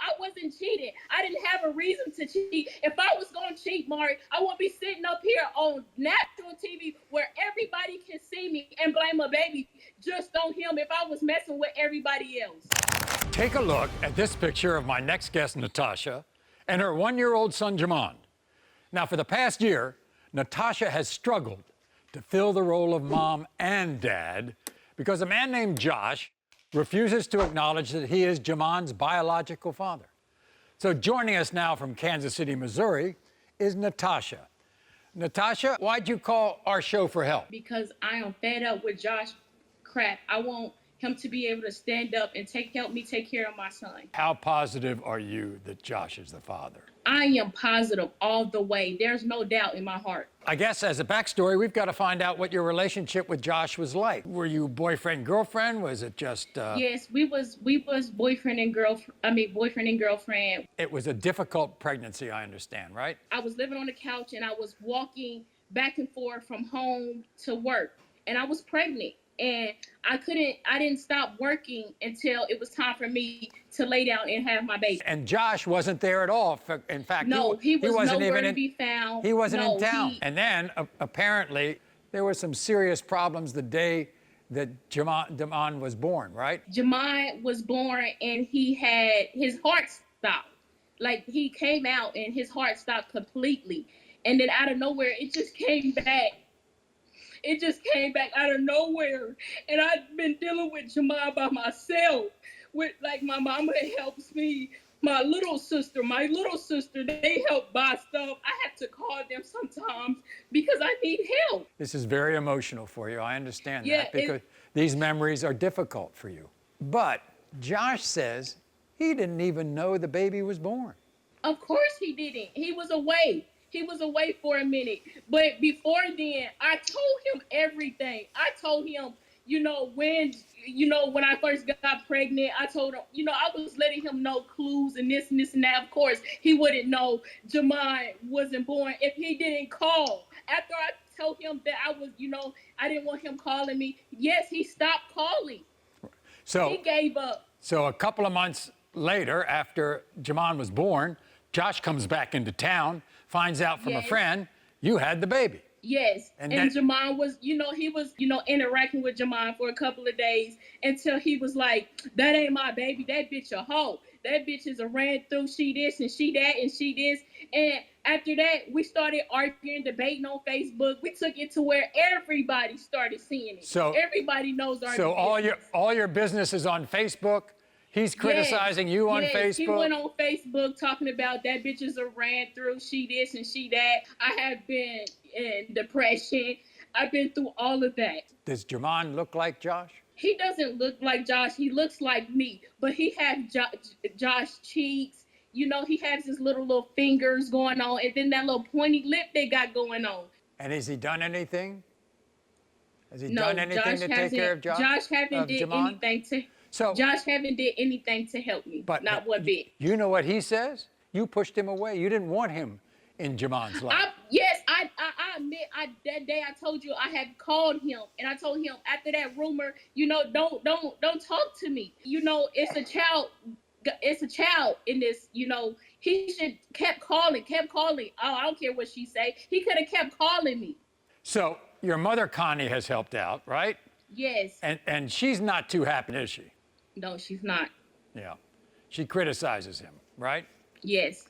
I wasn't cheating. I didn't have a reason to cheat. If I was going to cheat, Maury, I wouldn't be sitting up here on national TV where everybody can see me and blame a baby just on him if I was messing with everybody else. Take a look at this picture of my next guest, Natasha, and her one-year-old son, Jamon. Now, for the past year, Natasha has struggled to fill the role of mom and dad because a man named Josh refuses to acknowledge that he is Jamon's biological father. So joining us now from Kansas City, Missouri, is Natasha. Natasha, why'd you call our show for help? Because I am fed up with Josh crap. I want him to be able to stand up and help me take care of my son. How positive are you that Josh is the father? I am positive all the way. There's no doubt in my heart. I guess as a backstory, we've got to find out what your relationship with Josh was like. Were you boyfriend, girlfriend? Was it just... Yes, we was boyfriend and girlfriend. It was a difficult pregnancy, I understand, right? I was living on the couch and I was walking back and forth from home to work, and I was pregnant. And I didn't stop working until it was time for me to lay down and have my baby. And Josh wasn't there at all. In fact, no, he wasn't even to be found. He wasn't in town. And then apparently there were some serious problems the day that Jamon was born, right? Jamon was born and his heart stopped. Like, he came out and his heart stopped completely. And then out of nowhere, it just came back. It just came back out of nowhere. And I've been dealing with Jamon by myself. With, like, my mama helps me. My little sister, they help buy stuff. I have to call them sometimes because I need help. This is very emotional for you. I understand that because these memories are difficult for you. But Josh says he didn't even know the baby was born. Of course he didn't. He was away. He was away for a minute. But before then, I told him everything. I told him, when I first got pregnant, I told him, I was letting him know clues and this and that. Of course, he wouldn't know Jamon wasn't born if he didn't call. After I told him that I was, I didn't want him calling me. Yes, he stopped calling. So he gave up. So a couple of months later, after Jamon was born, Josh comes back into town, finds out from a friend, you had the baby. Yes, and Jamon was, he was, interacting with Jamon for a couple of days until he was like, that ain't my baby, that bitch a hoe. That bitch is a ran through, she this and she that and she this. And after that, we started arguing, debating on Facebook. We took it to where everybody started seeing it. So everybody knows our business. all your business is on Facebook? He's criticizing you on Facebook? He went on Facebook talking about that bitch is a ran through, she this and she that. I have been in depression. I've been through all of that. Does Jamon look like Josh? He doesn't look like Josh. He looks like me, but he has Josh cheeks. He has his little fingers going on, and then that little pointy lip they got going on. And has he done anything? Has he done anything to take care of Josh? Josh haven't did anything to... Josh haven't did anything to help me, not one bit. You know what he says? You pushed him away. You didn't want him in Jamon's life. I admit, that day I told you I had called him, and I told him after that rumor, don't talk to me. It's a child in this. He should kept calling. Oh, I don't care what she say. He could have kept calling me. So your mother Connie has helped out, right? Yes. And she's not too happy, is she? No, she's not. Yeah. She criticizes him, right? Yes.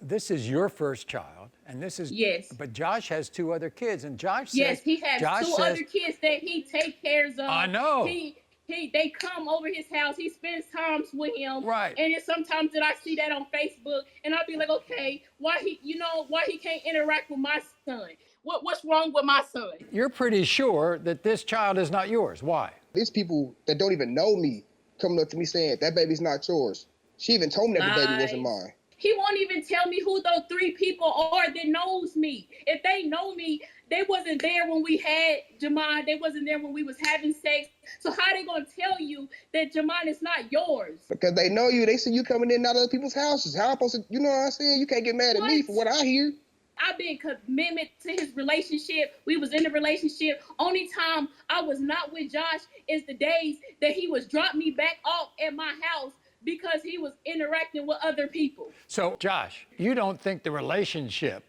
This is your first child, and this is... Yes. But Josh has 2 other kids, and Josh says... Yes, he has other kids that he take care of. I know. They come over his house. He spends times with him. Right. And it's sometimes that I see that on Facebook, and I'll be like, okay, why he can't interact with my son? What's wrong with my son? You're pretty sure that this child is not yours. Why? There's people that don't even know me coming up to me saying, that baby's not yours. She even told me that the baby wasn't mine. He won't even tell me who those 3 people are that knows me. If they know me, they wasn't there when we had Jamon. They wasn't there when we was having sex. So how they gonna tell you that Jamon is not yours? Because they know you. They see you coming in and out of other people's houses. How am I supposed to, you know what I'm saying? You can't get mad at me for what I hear. I've been committed to his relationship. We was in a relationship. Only time I was not with Josh is the days that he was drop me back off at my house because he was interacting with other people. So, Josh, you don't think the relationship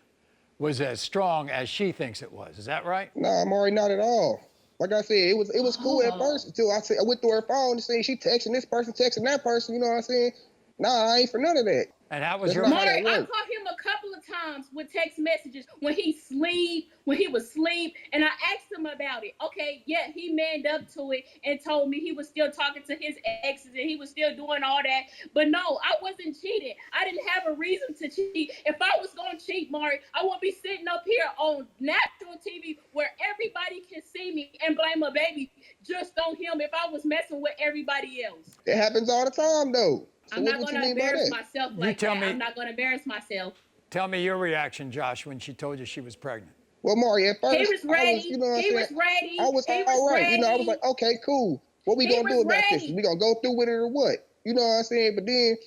was as strong as she thinks it was. Is that right? Nah, Maury, not at all. Like I said, it was cool at first until I went through her phone and saying she texting this person, texting that person. You know what I'm saying? Nah, I ain't for none of that. And how was your Maury, I caught him a couple of times with text messages when he was asleep, and I asked him about it. Okay, yeah, he manned up to it and told me he was still talking to his exes and he was still doing all that. But no, I wasn't cheating. I didn't have a reason to cheat. If I was going to cheat, Maury, I wouldn't be sitting up here on national TV where everybody can see me and blame a baby just on him if I was messing with everybody else. It happens all the time, though. So I'm not going to embarrass myself like that. I'm not going to embarrass myself. Tell me your reaction, Josh, when she told you she was pregnant. Well, Maury, at first, he was ready. I was all right. You know, I was like, okay, cool. What we going to do about this? We going to go through with it or what? You know what I'm saying? But then,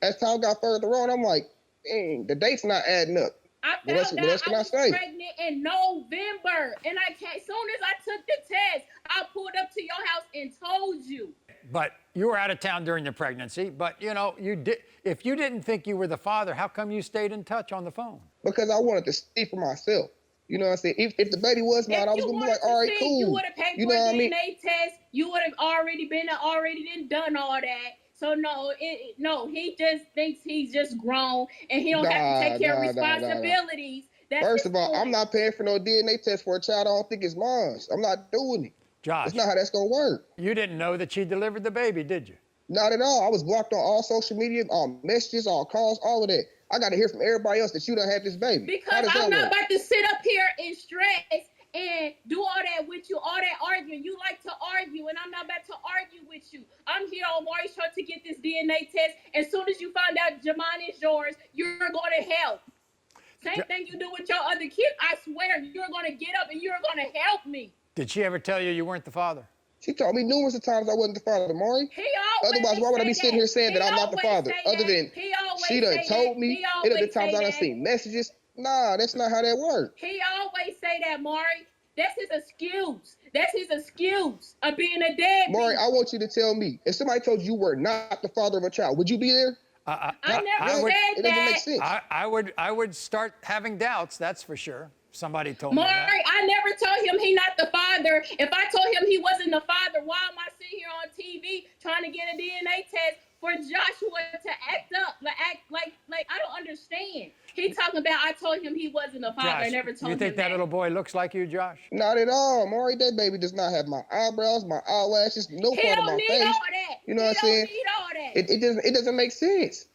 as time got further on, I'm like, dang, the date's not adding up. I found out I was pregnant in November. And as soon as I took the test, I pulled up to your house and told you. But you were out of town during the pregnancy. But, you know, if you didn't think you were the father, how come you stayed in touch on the phone? Because I wanted to see for myself. You know what I'm saying? If the baby was mine, I was going to be like, all right, cool. You would have paid for a DNA test. You would have already done all that. So no, he just thinks he's just grown and he don't have to take care of responsibilities. First of all, I'm not paying for no DNA test for a child I don't think is mine. I'm not doing it. Josh, that's not how that's going to work. You didn't know that she delivered the baby, did you? Not at all. I was blocked on all social media, all messages, all calls, all of that. I got to hear from everybody else that you don't have this baby. Because I'm not about to sit up here and stress and do all that with you, all that arguing. You like to argue, and I'm not about to argue with you. I'm here on Maury Show to get this DNA test. As soon as you find out Jamon is yours, you're going to help. Same thing you do with your other kid. I swear, you're going to get up and you're going to help me. Did she ever tell you you weren't the father? She told me numerous of times I wasn't the father, Maury. Otherwise, why would I be sitting here saying that I'm not the father? Other than she done told me, it other times I done seen messages. Nah, that's not how that works. He always say that, Maury. That's his excuse. That's his excuse of being a deadbeat. Maury, I want you to tell me, if somebody told you were not the father of a child, would you be there? I never said that. It doesn't make sense. I would start having doubts, that's for sure. Somebody told me that. Maury, I never told him he not the father. If I told him he wasn't the father, why am I sitting here on TV trying to get a DNA test for Joshua to act up? Like I don't understand. He talking about I told him he wasn't the father. Josh, I never told him you think that little boy looks like you, Josh? Not at all, Maury. That baby does not have my eyebrows, my eyelashes, no part of my face. He don't need all that. You know what I'm saying? He don't need all that. It doesn't make sense.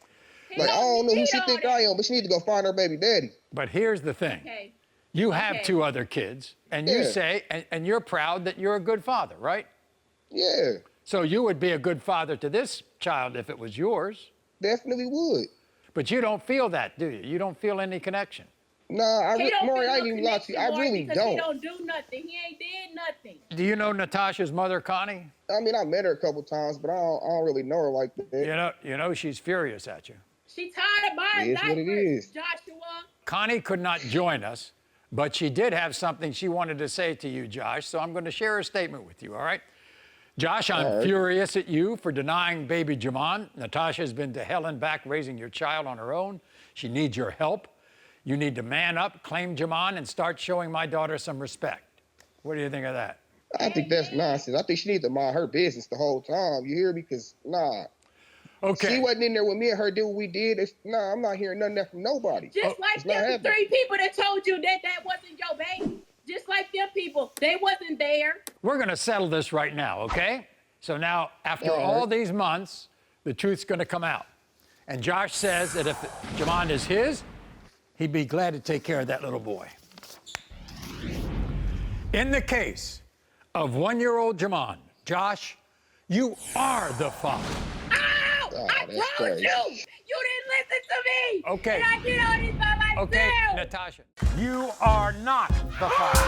Like, I don't know who she think I am, but she need to go find her baby daddy. But here's the thing. Okay. You have two other kids, and you say, and you're proud that you're a good father, right? Yeah. So you would be a good father to this child if it was yours. Definitely would. But you don't feel that, do you? You don't feel any connection. Nah, Maury, I ain't even lie to you. I really don't. He don't do nothing. He ain't did nothing. Do you know Natasha's mother, Connie? I mean, I met her a couple times, but I don't really know her like that. You know she's furious at you. She tired of buying diapers, Joshua. Connie could not join us, but she did have something she wanted to say to you, Josh, so I'm going to share a statement with you, all right? Josh, I'm furious at you for denying baby Jamon. Natasha has been to hell and back raising your child on her own. She needs your help. You need to man up, claim Jamon, and start showing my daughter some respect. What do you think of that? I think that's nonsense. I think she needs to mind her business the whole time. You hear me? Because, nah. Okay. She wasn't in there with me and her did what we did. Nah, I'm not hearing nothing from nobody. Just like them 3 people that told you that wasn't your baby. Just like them people, they wasn't there. We're going to settle this right now, okay? So now, after all these months, the truth's going to come out. And Josh says that if Jamon is his, he'd be glad to take care of that little boy. In the case of 1-year-old Jamon, Josh, you are the father. Ow! I told you! You didn't listen to me! Okay. And I did all this by myself! Okay, Natasha. You are not the father.